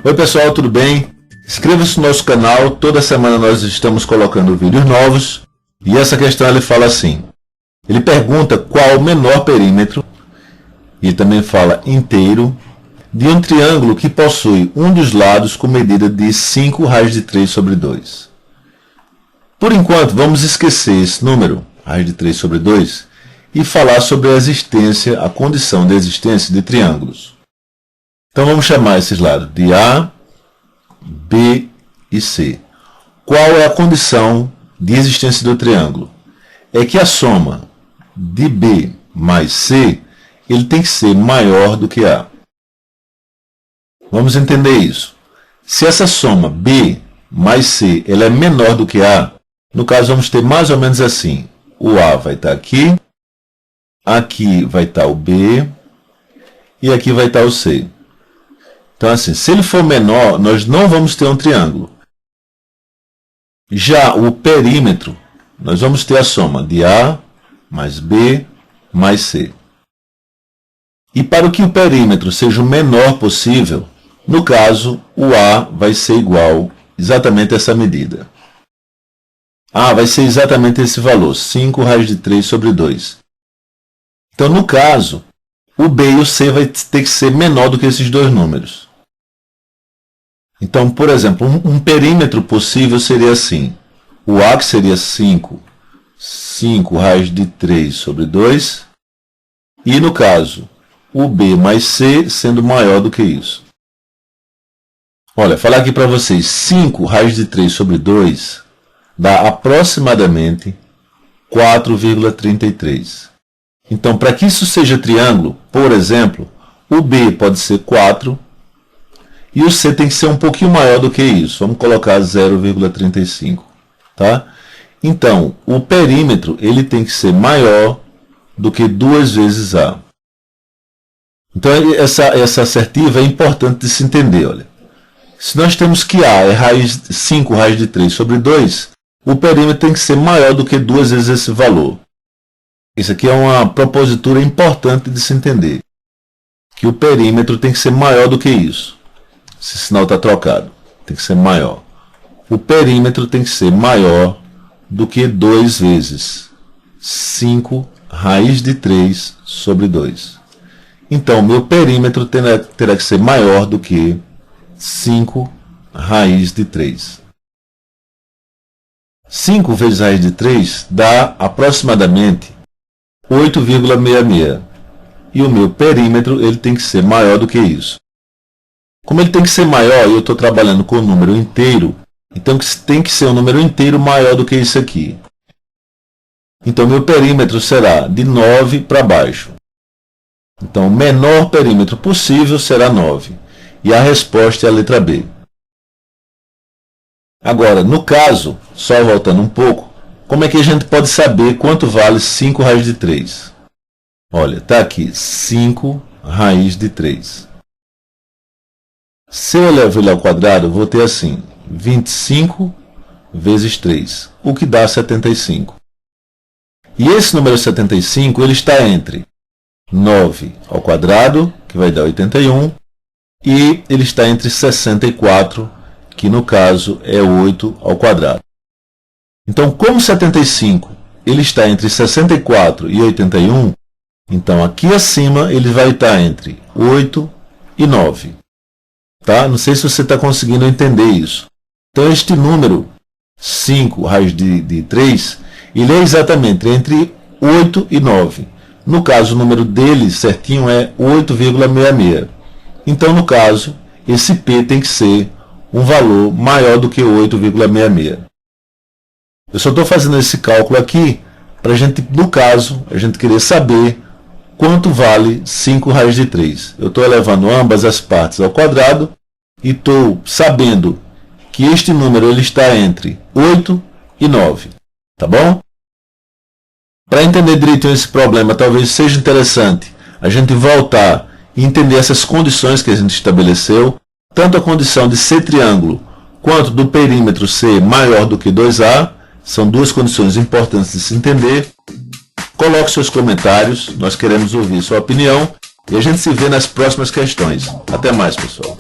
Oi pessoal, tudo bem? Inscreva-se no nosso canal, toda semana nós estamos colocando vídeos novos. E essa questão ele fala assim, ele pergunta qual o menor perímetro, e também fala inteiro, de um triângulo que possui um dos lados com medida de 5 raios de 3 sobre 2. Por enquanto, vamos esquecer esse número, raios de 3 sobre 2, e falar sobre a condição de existência de triângulos. Então vamos chamar esses lados de A, B e C. Qual é a condição de existência do triângulo? É que a soma de B mais C ele tem que ser maior do que A. Vamos entender isso. Se essa soma B mais C ela é menor do que A, no caso vamos ter mais ou menos assim. O A vai estar aqui, aqui vai estar o B e aqui vai estar o C. Então, assim, se ele for menor, nós não vamos ter um triângulo. Já o perímetro, nós vamos ter a soma de A mais B mais C. E para que o perímetro seja o menor possível, no caso, o A vai ser igual exatamente a essa medida. A vai ser exatamente esse valor, 5 raios de 3 sobre 2. Então, no caso, o B e o C vai ter que ser menor do que esses dois números. Então, por exemplo, um perímetro possível seria assim. O A que seria 5 raios de 3 sobre 2. E, no caso, o B mais C sendo maior do que isso. Olha, falar aqui para vocês, 5 raios de 3 sobre 2 dá aproximadamente 4,33. Então, para que isso seja triângulo, por exemplo, o B pode ser 4 e o C tem que ser um pouquinho maior do que isso. Vamos colocar 0,35. Tá? Então, o perímetro ele tem que ser maior do que 2 vezes A. Então, essa assertiva é importante de se entender. Olha. Se nós temos que A é 5 raios de 3 sobre 2, o perímetro tem que ser maior do que 2 vezes esse valor. Isso aqui é uma propositura importante de se entender. Que o perímetro tem que ser maior do que isso. Esse sinal está trocado. Tem que ser maior. O perímetro tem que ser maior do que 2 vezes 5 raiz de 3 sobre 2. Então, meu perímetro terá que ser maior do que 5 raiz de 3. 5 vezes raiz de 3 dá aproximadamente 8,66. E o meu perímetro ele tem que ser maior do que isso. Como ele tem que ser maior e eu estou trabalhando com o número inteiro, então tem que ser um número inteiro maior do que isso aqui. Então, meu perímetro será de 9 para baixo. Então, o menor perímetro possível será 9. E a resposta é a letra B. Agora, no caso, só voltando um pouco, como é que a gente pode saber quanto vale 5 raiz de 3? Olha, está aqui, 5 raiz de 3. Se eu levo ele ao quadrado, eu vou ter assim, 25 vezes 3, o que dá 75. E esse número 75, ele está entre 9 ao quadrado, que vai dar 81, e ele está entre 64, que no caso é 8 ao quadrado. Então, como 75 ele está entre 64 e 81, então aqui acima ele vai estar entre 8 e 9. Tá? Não sei se você está conseguindo entender isso. Então, este número, 5 raiz de 3, ele é exatamente entre 8 e 9. No caso, o número dele certinho é 8,66. Então, no caso, esse P tem que ser um valor maior do que 8,66. Eu só estou fazendo esse cálculo aqui para a gente, no caso, a gente querer saber quanto vale 5 raiz de 3. Eu estou elevando ambas as partes ao quadrado e estou sabendo que este número ele está entre 8 e 9. Tá bom? Para entender direitinho esse problema, talvez seja interessante a gente voltar e entender essas condições que a gente estabeleceu, tanto a condição de ser triângulo, quanto do perímetro ser maior do que 2A, São duas condições importantes de se entender. Coloque seus comentários, nós queremos ouvir sua opinião e a gente se vê nas próximas questões. Até mais, pessoal.